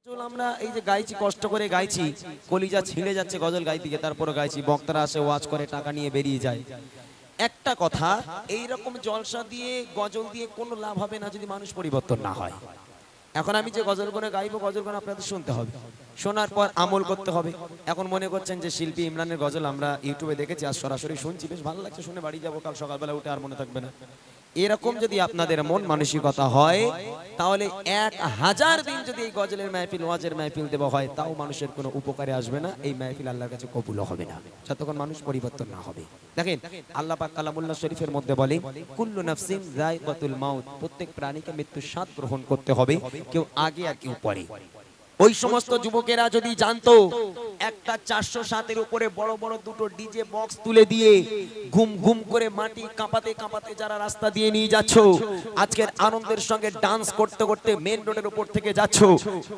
গজল আমরা এই যে গাইছি, কষ্ট করে গাইছি, কলিজা ছিঁড়ে যাচ্ছে গজল গাইতে গিয়ে, তারপরে গাইছি, বক্তারা আসে ওয়াজ করে টাকা নিয়ে বেরিয়ে যায়। একটা কথা, এই রকম জলসা দিয়ে গজল দিয়ে কোনো লাভ হবে না যদি মানুষ পরিবর্তন না হয়। এখন আমি যে গজল করে গাইবো, গজল করে আপনাদের শুনতে হবে, শোনার পর আমল করতে হবে। এখন মনে করছেন যে শিল্পী ইমরানের গজল আমরা ইউটিউবে দেখেছি, আজ সরাসরি শুনছি, বেশ ভালো লাগছে শুনে, বাড়ি যাবো, কাল সকালবেলা উঠে আর মনে থাকবে না। এরকম যদি আপনাদের মন মানসিকতা হয়, তাহলে 1000 দিন যদি এই গজলের মাহফিল, ওয়াজের মাহফিল দেওয়া হয়, তাও মানুষের কোনো উপকারে আসবে না, এই মাহফিল আল্লাহর কাছে কবুল হবে না যতক্ষণ মানুষ পরিবর্তন না হবে। দেখেন আল্লাহ পাক কালামুল্লাহ শরীফের মধ্যে বলে, কুল্লু নাফসিন যায়কাতুল মাউত, প্রত্যেক প্রাণীকে মৃত্যুর স্বাদ গ্রহণ করতে হবে, কেউ আগে আর কেউ পরে। ওই সমস্ত যুবকেরা যদি জানতো একটা 407-এর উপরে বড় বড় দুটো ডিজে বক্স তুলে দিয়ে ঘুম ঘুম করে মাটি কাঁপাতে কাঁপাতে যারা রাস্তা দিয়ে নিয়ে যাচ্ছ, আজকের আনন্দের সঙ্গে ডান্স করতে করতে মেন রোডের উপর থেকে যাচ্ছ,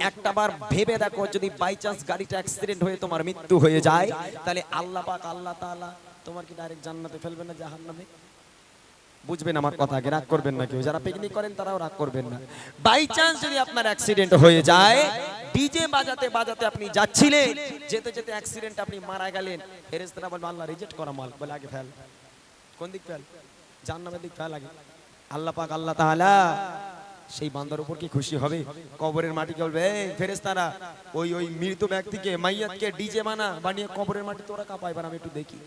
একটা বার ভেবে দেখো যদি বাই চান্স গাড়িটা অ্যাক্সিডেন্ট হয়ে তোমার মৃত্যু হয়ে যায়, তাহলে আল্লাহ পাক, আল্লাহ তাআলা তোমার কি ডাইরেক্ট জান্নাতে ফেলবে না জাহান্নামে? বুঝবেন আমার কথা, রাগ করবেন না কেউ, যারা পিকনিক করেন তারাও রাগ করবেন না। বাই চান্স যদি আপনার অ্যাক্সিডেন্ট হয়ে যায়, ডিজে বাজাতে বাজাতে আপনি যাচ্ছিলেন, যেতে যেতে অ্যাক্সিডেন্ট আপনি মারা গেলেন, ফেরেশতারা বলবে আল্লাহ রিজেক্ট করা মাল, বলে আগে ফেল। কোন দিক ফেল? জান্নাতের দিক ফেল আগে। আল্লাহ পাক, আল্লাহ তাআলা সেই বান্দার উপর কি খুশি হবে? কবরের মাটিকে বলবে, এই ফেরেশতারা ওই মৃত ব্যক্তিকে, মাইয়াতকে ডিজে বানিয়ে কবরের মাটি তোরা কাঁপায়, এবার আমি একটু দেখি।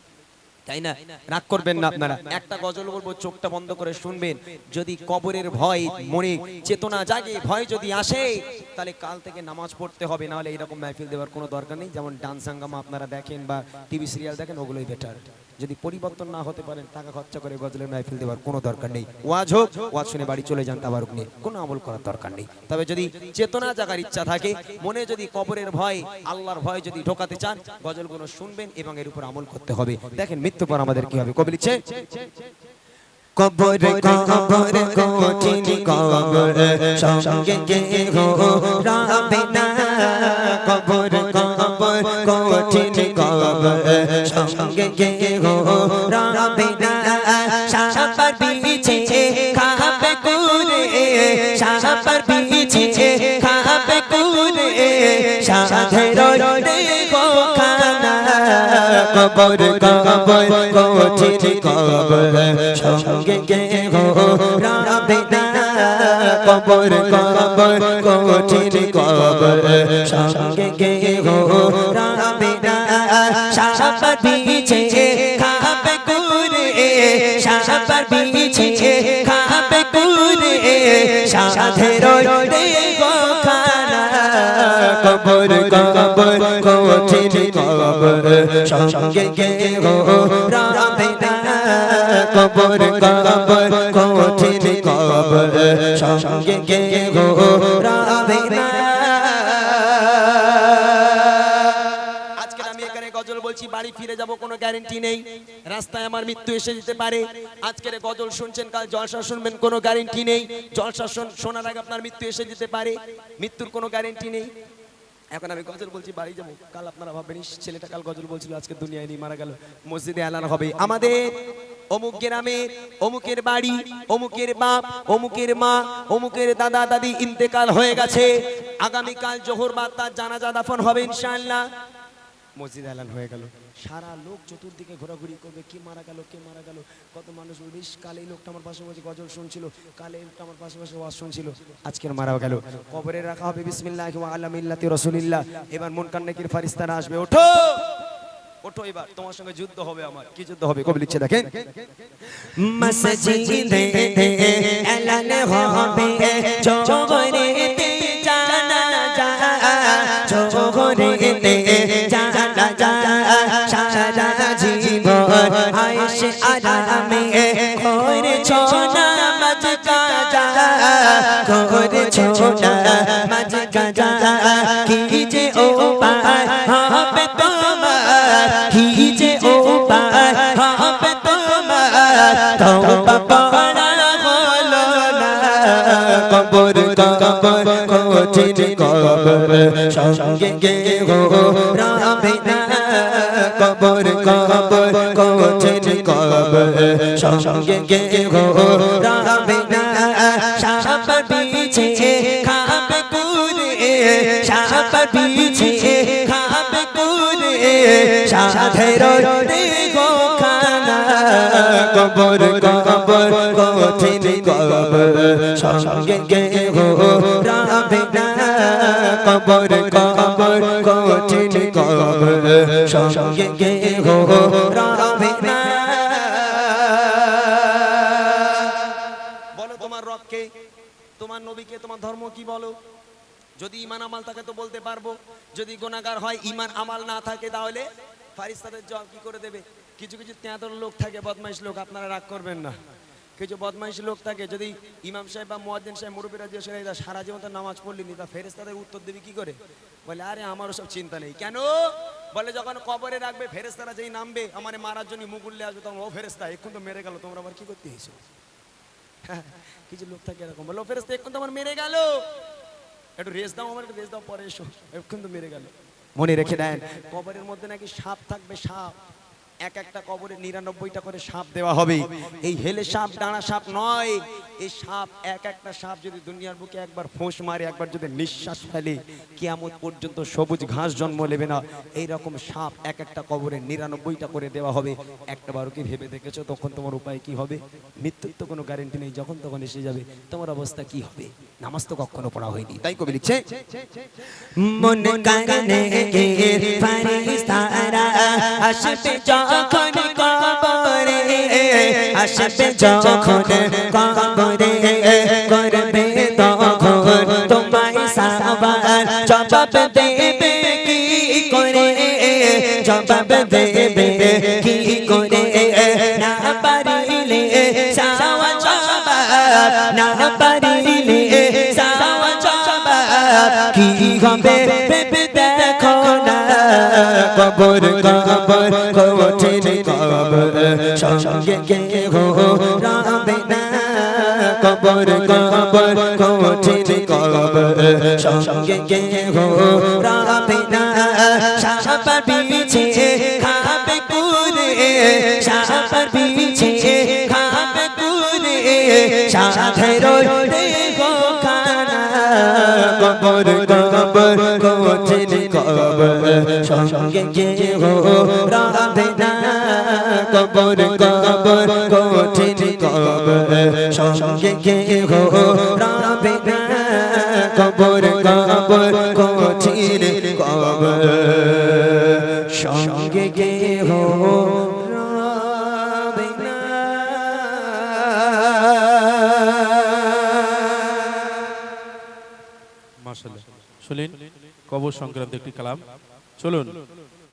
তাই না? রাগ করবেন না আপনারা। একটা গজল বলবো, চোখটা বন্ধ করে শুনবেন। যদি কবরের ভয় মনে চেতনা জাগে, ভয় যদি আসে, তাহলে কাল থেকে নামাজ পড়তে হবে, না হলে এরকম মাহফিল দেওয়ার কোনো দরকার নেই। যেমন ডান্স হাঙ্গামা আপনারা দেখেন বা টিভি সিরিয়াল দেখেন, ওগুলোই বেটার। যদি পরিবর্তন না হতে পারেন, টাকা খরচা করে গজলের মাহফিল দেওয়ার কোনো দরকার নেই। ওয়াজ হোক, ওয়াজ শুনে বাড়ি চলে যান, তাবারুক নিয়ে কোনো আমল করার দরকার নেই। তবে যদি চেতনা জাগার ইচ্ছা থাকে, মনে যদি কবরের ভয়, আল্লাহর ভয় যদি ঢোকাতে চান, গজলগুলো শুনবেন এবং এর উপর আমল করতে হবে। দেখেন মৃত্যু পর আমাদের কি হবে। কবি লিখছে, কবর কবর কঠিন কবর সঙ্গে কেহ রাবে না, কবর কবর কঠিন কবর সঙ্গে কেহ রাবে না, সাপার বিছে খাবে কুরে, সাপার বিছে খাবে কুরে, সাধের দেব খানা, কবর কবর কঠিন কবর সঙ্গে কেহ রাবে না, কবর কবর কঠিন কবর সঙ্গে কেহ রাবে না, সাপার বিছে খাবে কুরে, সাপার বিছে খাবে কুরে, সাধের দেব খানা, কবর কবর কঠিন কবর সঙ্গে কেহ রাবে না, কবর কবর কঠিন কবর সঙ্গে কেহ রাবে না। আজকে আমি এখানে গজল বলছি, বাড়ি ফিরে যাব কোনো গ্যারান্টি নেই, রাস্তায় আমার মৃত্যু এসে যেতে পারে। আজকের গজল শুনছেন, কাল জলসা শুনবেন, কোনো গ্যারান্টি নেই। জলসা শোনার আগে আপনার মৃত্যু এসে যেতে পারে, মৃত্যুর কোনো গ্যারান্টি নেই। এখন আমি গজল বলছি, বাড়ি যাবো, কাল আপনারা ভাববেন ছেলেটা কাল গজল বলছিল, আজকে দুনিয়ায় নেই, মারা গেল। মসজিদে এলান হবে, আমাদের অমুক গ্রামে অমুকের বাড়ি, অমুকের বাপ, অমুকের মা, অমুকের দাদা দাদি ইন্তেকাল হয়ে গেছে, আগামীকাল জোহর বাদ তার জানাজা দাফন হবে ইনশাআল্লাহ। মসজিদ এলান হয়ে গেল, সারা লোক চতুর্দিকে ঘোরাঘুরি করবে, কে মারা গেল, কে মারা গেল। কত মানুষ বলবে, কাল এই লোকটা আমার পাশে বসে গজল শুনছিল, কাল এই লোকটা আমার পাশে বসে ওয়াজ শুনছিল, আজকের মারা গেল। কবরে রাখা হবে বিসমিল্লাহি ওয়া আলা মিল্লাতি রাসূলিল্লাহ। এবার মুনকার নাকির ফেরেশতারা আসবে, ওঠো ওঠো, এবার তোমার সঙ্গে যুদ্ধ হবে। আমার কি যুদ্ধ হবে? কবি লিখছে, দেখেন, মসজিদে এলান হবে, জোহরেতে জানাজা, জোহরেতে জানাজা, সারা জীবন আয়েশে আরামে করেছো নামাজ কাজা, করেছো নামাজ কাজা, কি যে উপায় হবে তোমার, কি যে উপায় হবে তোমার, তওবা পড়া হলো না, কবর কবর কঠিন কবর সঙ্গে কেহ রাবে না, কবর কবর কঠিন কবর সঙ্গে কেহ রাবে না, সাপার বিছে খাবে কুরে, পিছে খাবে করে সাধের দেহ খানা কবর কবর কঠিন কবর সঙ্গে গেহ রাবে না কবর কবর কঠিন কবর সঙ্গে গেহ রাবে না। বলো তোমার রবকে, তোমার নবীকে, তোমার ধর্ম কি বলো? যদি ঈমান আমাল থাকে তো বলতে পারবো, যদি গুনাহগার হয় ঈমান আমাল না থাকে তাহলে ফারিস্তাদের জবাব কি করে দেবে? কিছু কিছু তেঁতর লোক থাকে, বদমাইশ লোক, আপনারা রাগ করবেন না, কিছু বদমাইশ লোক থাকে, যদি ইমাম সাহেব বা মুয়াজ্জিন সাহেব মুরব্বিরা জিজ্ঞেস করে এরা সারা জীবন তো নামাজ পড়লিনি, তা ফেরেশতাদের উত্তর দেবে কি করে? বলে আরে আমারও সব চিন্তা নেই। কেন? বলে যখন কবরে রাখবে ফেরেশতারা যেই নামবে আমারে মারার জন্য মুগুল্লে আসবে, তখন ও ফেরেশতা এক্ষুন তো মেরে গেল, তোমরা আবার কি করতে এসেছো? কিছু লোক থাকে এরকম, বলো ফেরেশতা এক্ষুন তো আমার মেরে গেল, একটু রেস্ট দাও, আমার একটু রেস্ট দাও, পরে এসো, এক্ষুন তো মেরে গেল। মনে রেখে দেন, কবরের মধ্যে নাকি সাপ থাকবে, সাপ, এক একটা কবরে 99টা করে সাপ দেওয়া হবে। এই হেলে সাপ, ডানা সাপ নয়, এই সাপ এক একটা সাপ যদি দুনিয়ার বুকে একবার ফোঁস মারে, একবার যদি নিঃশ্বাস ফেলে, কিয়ামত পর্যন্ত সবুজ ঘাস জন্ম নেবে না। এই রকম সাপ এক একটা কবরে 99টা করে দেওয়া হবে। একটা বারো কি ভেবে দেখেছো তখন তোমার উপায় কি হবে? মৃত্যুর তো কোনো গ্যারেন্টি নেই, যখন তখন এসে যাবে, তোমার অবস্থা কি হবে? নামাজ তো কখনো পড়া হয়নি, তাই কবি লিখছে মন কানে ফারিস্তারা আসবে যখন কবরে আসবে যখন কবরে করবে তখন তোমায় সওয়াল জবাব দেবে কি করে জবাব দেবে কি করে না পারিলে সওয়াল জবাব না পারিলে সওয়াল জবাব কি হবে ভেবে দেখো না কবর কবর কঠিন কবর সঙ্গে গেহ রাবে না কবর কবর কঠিন কবর সঙ্গে গেহ রাবে না সাপার পিছে খাবে কুরে সাপার পিছে খাবে কুরে সাধের দেহ খানা কবর কবর কঠিন কবর সঙ্গে গেহ রাবে না কবর কবর কঠিন কবর সঙ্গে গেহ রাবে না কবর কবর কঠিন কবর সঙ্গে গেহ রাবে না। মাশাআল্লাহ, শুনলেন কবর সংক্রান্ত একটি কালাম। চলুন